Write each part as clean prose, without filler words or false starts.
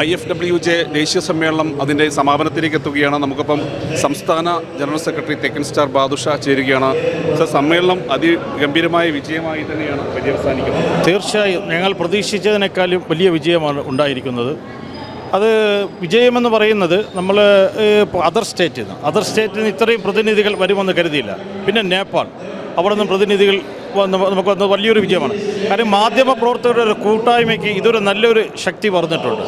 IFWJ ദേശീയ സമ്മേളനം അതിൻ്റെ സമാപനത്തിലേക്ക് എത്തുകയാണ്. നമുക്കിപ്പം സംസ്ഥാന ജനറൽ സെക്രട്ടറി തെക്കൻ സ്റ്റാർ ബാദുഷ ചേരുകയാണ്. സമ്മേളനം അതിഗംഭീരമായ വിജയമായി തന്നെയാണ് പര്യവസാനിക്കുന്നത്. തീർച്ചയായും ഞങ്ങൾ പ്രതീക്ഷിച്ചതിനേക്കാളും വലിയ വിജയമാണ് ഉണ്ടായിരിക്കുന്നത്. അത് വിജയമെന്ന് പറയുന്നത് നമ്മൾ അതർ സ്റ്റേറ്റിൽ നിന്ന് ഇത്രയും പ്രതിനിധികൾ വരുമെന്ന് കരുതിയില്ല. പിന്നെ നേപ്പാൾ, അവിടെ നിന്ന് പ്രതിനിധികൾ നമുക്ക് വന്നത് വലിയൊരു വിജയമാണ്. കാര്യം മാധ്യമപ്രവർത്തകരുടെ ഒരു കൂട്ടായ്മയ്ക്ക് ഇതൊരു നല്ലൊരു ശക്തി പറഞ്ഞിട്ടുണ്ട്.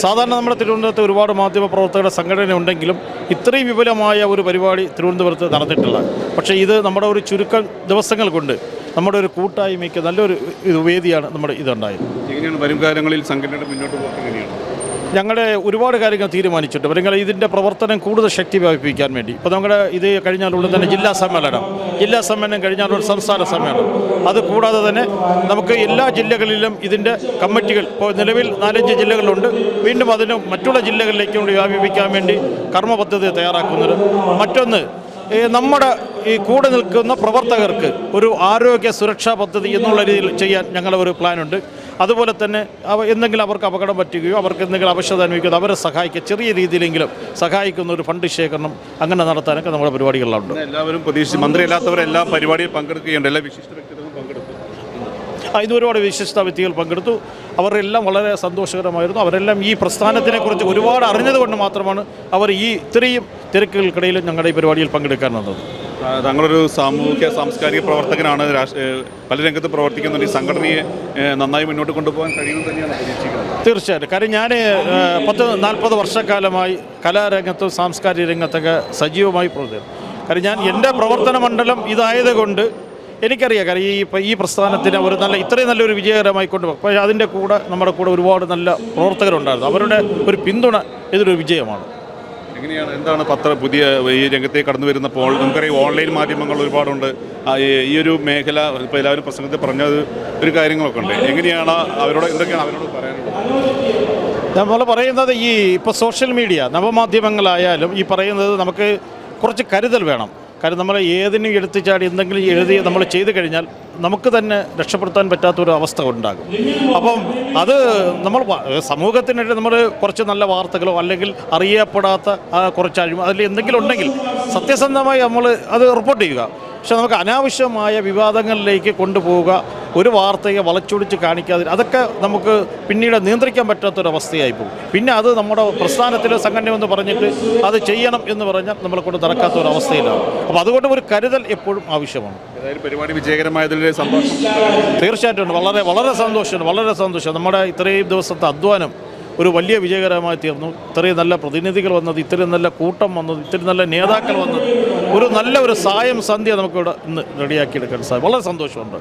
സാധാരണ നമ്മുടെ തിരുവനന്തപുരത്ത് ഒരുപാട് മാധ്യമപ്രവർത്തകരുടെ സംഘടന ഉണ്ടെങ്കിലും ഇത്രയും വിപുലമായ ഒരു പരിപാടി തിരുവനന്തപുരത്ത് നടന്നിട്ടില്ല. പക്ഷേ ഇത് നമ്മുടെ ഒരു ചുരുക്കം ദിവസങ്ങൾ കൊണ്ട് നമ്മുടെ ഒരു കൂട്ടായ്മയ്ക്ക് നല്ലൊരു വേദിയാണ് നമ്മുടെ ഇതുണ്ടായത്. എങ്ങനെയാണ് വരും കാലങ്ങളിൽ സംഘടനയുടെ മുന്നോട്ട് പോകുന്നത്? എങ്ങനെയാണ് ഞങ്ങളുടെ ഒരുപാട് കാര്യങ്ങൾ തീരുമാനിച്ചിട്ട് നിങ്ങൾ ഇതിൻ്റെ പ്രവർത്തനം കൂടുതൽ ശക്തി വ്യാപിപ്പിക്കാൻ വേണ്ടി ഇപ്പോൾ നമ്മുടെ ഇത് കഴിഞ്ഞാലുടൻ തന്നെ ജില്ലാ സമ്മേളനം കഴിഞ്ഞാലുള്ള സംസ്ഥാന സമ്മേളനം, അതുകൂടാതെ തന്നെ നമുക്ക് എല്ലാ ജില്ലകളിലും ഇതിൻ്റെ കമ്മിറ്റികൾ ഇപ്പോൾ നിലവിൽ 4-5 ജില്ലകളിലുണ്ട്. വീണ്ടും അതിന് മറ്റുള്ള ജില്ലകളിലേക്ക് കൂടി വ്യാപിപ്പിക്കാൻ വേണ്ടി കർമ്മപദ്ധതി തയ്യാറാക്കുന്നത്. മറ്റൊന്ന്, നമ്മുടെ ഈ കൂടെ നിൽക്കുന്ന പ്രവർത്തകർക്ക് ഒരു ആരോഗ്യ സുരക്ഷാ പദ്ധതി എന്നുള്ള രീതിയിൽ ചെയ്യാൻ ഞങ്ങളുടെ ഒരു പ്ലാനുണ്ട്. അതുപോലെ തന്നെ എന്തെങ്കിലും അവർക്ക് അപകടം പറ്റുകയോ അവർക്ക് എന്തെങ്കിലും അവശത അനുഭവിക്കുകയോ അവരെ സഹായിക്കുക, ചെറിയ രീതിയിലെങ്കിലും സഹായിക്കുന്ന ഒരു ഫണ്ട് ശേഖരണം അങ്ങനെ നടത്താനൊക്കെ നമ്മുടെ പരിപാടികളിലുണ്ട്. എല്ലാവരും പ്രതീക്ഷിച്ച് മന്ത്രി അല്ലാത്തവരെല്ലാം പരിപാടിയിൽ പങ്കെടുക്കുകയുണ്ട്. എല്ലാ വിശിഷ്ട വ്യക്തികളും പങ്കെടുത്തു. ഇന്ന് ഒരുപാട് വിശിഷ്ട വ്യക്തികൾ പങ്കെടുത്തു. അവരെല്ലാം വളരെ സന്തോഷകരമായിരുന്നു. അവരെല്ലാം ഈ പ്രസ്ഥാനത്തിനെക്കുറിച്ച് ഒരുപാട് അറിഞ്ഞതുകൊണ്ട് മാത്രമാണ് അവർ ഈ ഇത്രയും തിരക്കുകൾക്കിടയിലും ഞങ്ങളുടെ ഈ പരിപാടിയിൽ പങ്കെടുക്കാൻ വന്നത്. താങ്കളൊരു സാംസ്കാരിക പ്രവർത്തകനാണ്, പല രംഗത്ത് പ്രവർത്തിക്കുന്നുണ്ട്. ഈ സംഘടനയെ നന്നായി മുന്നോട്ട് കൊണ്ടുപോകാൻ കഴിയുമെന്ന് തന്നെയാണ് പ്രതീക്ഷിക്കുന്നത്. തീർച്ചയായിട്ടും. കാര്യം ഞാൻ 40 വർഷക്കാലമായി കലാരംഗത്തും സാംസ്കാരിക രംഗത്തൊക്കെ സജീവമായി പ്രവർത്തിക്കുന്നു. കാര്യം ഞാൻ എൻ്റെ പ്രവർത്തന മണ്ഡലം ഇതായതുകൊണ്ട് എനിക്കറിയാം. കാര്യം ഈ പ്രസ്ഥാനത്തിന് ഒരു ഇത്രയും നല്ലൊരു വിജയകരമായി കൊണ്ടുപോകും. പക്ഷേ അതിൻ്റെ കൂടെ നമ്മുടെ കൂടെ ഒരുപാട് നല്ല പ്രവർത്തകരുണ്ടായിരുന്നു. അവരുടെ ഒരു പിന്തുണ ഇതൊരു വിജയമാണ്. എങ്ങനെയാണ്, എന്താണ് പുതിയ ഈ രംഗത്തേക്ക് കടന്നു വരുന്നപ്പോൾ നമുക്കറിയാം ഓൺലൈൻ മാധ്യമങ്ങൾ ഒരുപാടുണ്ട്. ഈ ഒരു മേഖല ഇപ്പോൾ എല്ലാവരും പ്രസംഗത്തിൽ പറഞ്ഞത് ഒരു കാര്യങ്ങളൊക്കെ ഉണ്ട്. എങ്ങനെയാണ് എന്തൊക്കെയാണ് അവരോട് പറയാനുള്ളത്? നമ്മൾ പറയുന്നത് ഇപ്പോൾ സോഷ്യൽ മീഡിയ നവമാധ്യമങ്ങളായാലും ഈ പറയുന്നത് നമുക്ക് കുറച്ച് കരുതൽ വേണം. കാരണം നമ്മൾ ഏതിനും എടുത്തുചാടി എന്തെങ്കിലും എഴുതി നമ്മൾ ചെയ്തു കഴിഞ്ഞാൽ നമുക്ക് തന്നെ രക്ഷപ്പെടുത്താൻ പറ്റാത്തൊരു അവസ്ഥ ഉണ്ടാകും. അപ്പം അത് നമ്മൾ സമൂഹത്തിനിടെ നമ്മൾ കുറച്ച് നല്ല വാർത്തകളോ അല്ലെങ്കിൽ അറിയപ്പെടാത്ത കുറച്ച് അതിൽ എന്തെങ്കിലും ഉണ്ടെങ്കിൽ സത്യസന്ധമായി നമ്മൾ അത് റിപ്പോർട്ട് ചെയ്യുക. പക്ഷെ നമുക്ക് അനാവശ്യമായ വിവാദങ്ങളിലേക്ക് കൊണ്ടുപോവുക, ഒരു വാർത്തയെ വളച്ചൊടിച്ച് കാണിക്കാതെ അതൊക്കെ നമുക്ക് പിന്നീട് നിയന്ത്രിക്കാൻ പറ്റാത്തൊരവസ്ഥയായി പോകും. പിന്നെ അത് നമ്മുടെ പ്രസ്ഥാനത്തിലെ സംഘടന എന്ന് പറഞ്ഞിട്ട് അത് ചെയ്യണം എന്ന് പറഞ്ഞാൽ നമ്മളെ കൊണ്ട് നടക്കാത്ത ഒരു അവസ്ഥയിലാണ്. അപ്പോൾ അതുകൊണ്ട് ഒരു കരുതൽ എപ്പോഴും ആവശ്യമാണ്. പരിപാടി വിജയകരമായതിൽ സന്തോഷം. തീർച്ചയായിട്ടും വളരെ സന്തോഷം. നമ്മുടെ ഇത്രയും ദിവസത്തെ അധ്വാനം ഒരു വലിയ വിജയകരമായി തീർന്നു. ഇത്രയും നല്ല പ്രതിനിധികൾ വന്നത്, ഇത്രയും നല്ല കൂട്ടം വന്നത്, ഇത്രയും നല്ല നേതാക്കൾ വന്നത്, ഒരു സായം സന്ധ്യ നമുക്കിവിടെ ഇന്ന് റെഡിയാക്കിയെടുക്കാൻ സാധിക്കും. വളരെ സന്തോഷമുണ്ട്.